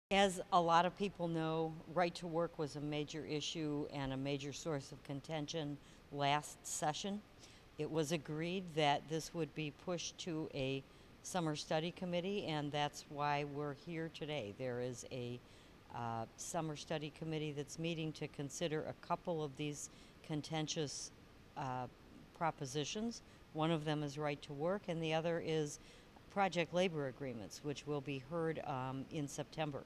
As a lot of people know, right to work was a major issue and a major source of contention last session. It was agreed that this would be pushed to a summer study committee, and that's why we're here today. There is a summer study committee that's meeting to consider a couple of these contentious uh, propositions. One of them is right to work, and the other is project labor agreements, which will be heard in September.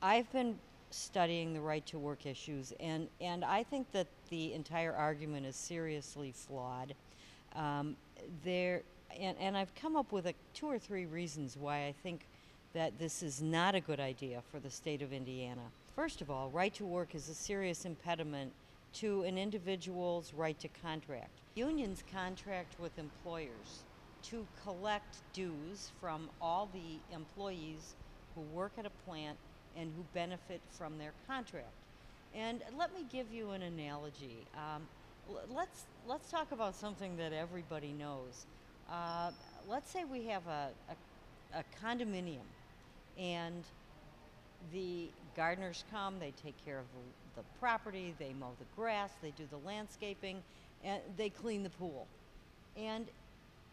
I've been studying the right to work issues, and I think that the entire argument is seriously flawed. Um, there, and I've come up with two or three reasons why I think that this is not a good idea for the state of Indiana. First of all, right to work is a serious impediment to an individual's right to contract. Unions contract with employers to collect dues from all the employees who work at a plant and who benefit from their contract. And let me give you an analogy. Let's talk about something that everybody knows. Let's say we have a condominium, and the gardeners come, they take care of the property, they mow the grass, they do the landscaping, and they clean the pool. And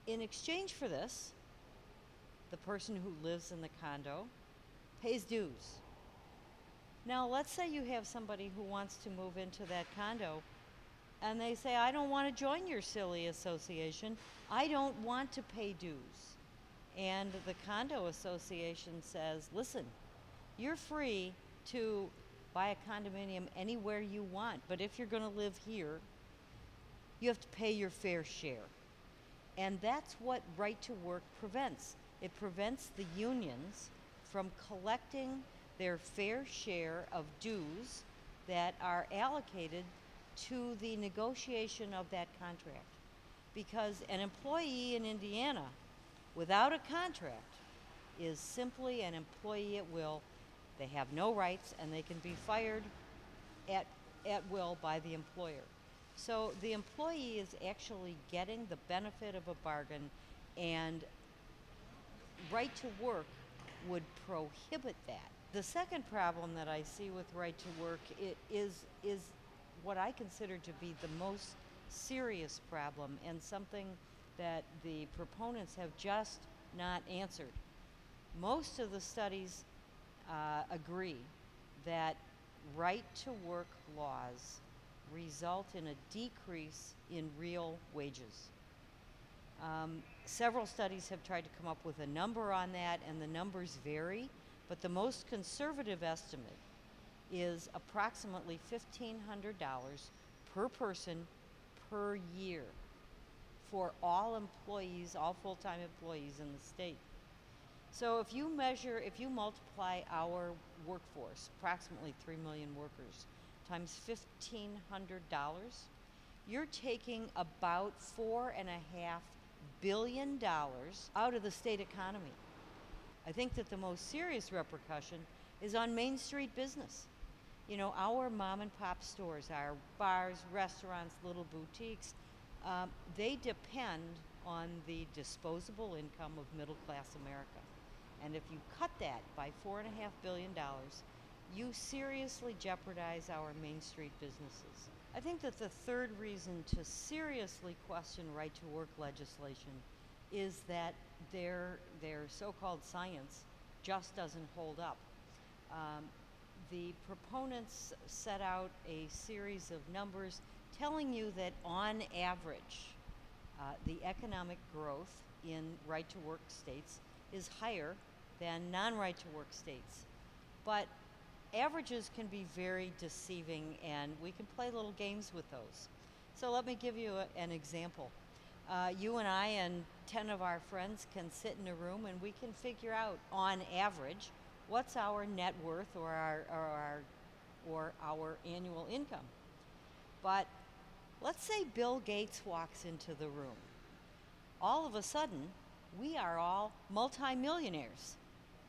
in exchange for this, the person who lives in the condo pays dues. Now, let's say you have somebody who wants to move into that condo and they say, I don't want to join your silly association. I don't want to pay dues. And the condo association says, listen, you're free to buy a condominium anywhere you want, but if you're going to live here, you have to pay your fair share. And that's what right to work prevents. It prevents the unions from collecting their fair share of dues that are allocated to the negotiation of that contract. Because an employee in Indiana without a contract is simply an employee at will. They have no rights and they can be fired at will by the employer. So the employee is actually getting the benefit of a bargain, and right to work would prohibit that. The second problem that I see with right to work is what I consider to be the most serious problem, and something that the proponents have just not answered. Most of the studies agree that right to work laws result in a decrease in real wages. Several studies have tried to come up with a number on that, and the numbers vary, but the most conservative estimate is approximately $1,500 per person per year for all employees, all full-time employees in the state. So if you multiply our workforce, approximately 3 million workers, times $1,500, you're taking about $4.5 billion out of the state economy. I think that the most serious repercussion is on Main Street business. You know, our mom and pop stores, our bars, restaurants, little boutiques, they depend on the disposable income of middle class America. And if you cut that by $4.5 billion, you seriously jeopardize our Main Street businesses. I think that the third reason to seriously question right to work legislation is that their so-called science just doesn't hold up. The proponents set out a series of numbers telling you that on average, the economic growth in right to work states is higher than non-right to work states. But averages can be very deceiving, and we can play little games with those. So let me give you an example. You and I and 10 of our friends can sit in a room and we can figure out, on average, what's our net worth or our annual income. But let's say Bill Gates walks into the room. All of a sudden, we are all multimillionaires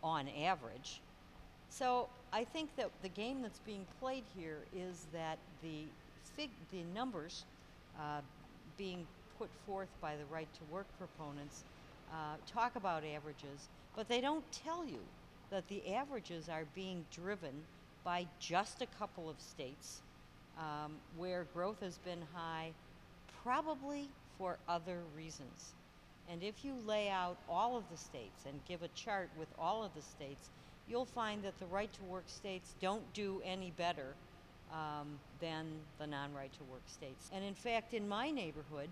on average. So I think that the game that's being played here is that the numbers being put forth by the right to work proponents talk about averages, but they don't tell you that the averages are being driven by just a couple of states where growth has been high, probably for other reasons. And if you lay out all of the states and give a chart with all of the states, you'll find that the right to work states don't do any better than the non-right to work states. And in fact, in my neighborhood,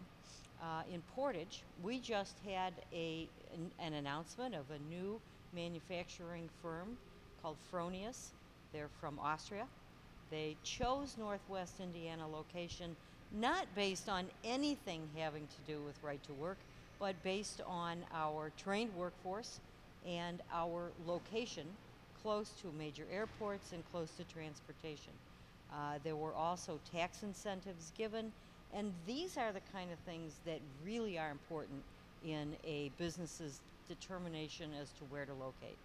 in Portage, we just had an announcement of a new manufacturing firm called Fronius. They're from Austria. They chose Northwest Indiana location not based on anything having to do with right to work, but based on our trained workforce and our location close to major airports and close to transportation. There were also tax incentives given, and these are the kind of things that really are important in a business's determination as to where to locate.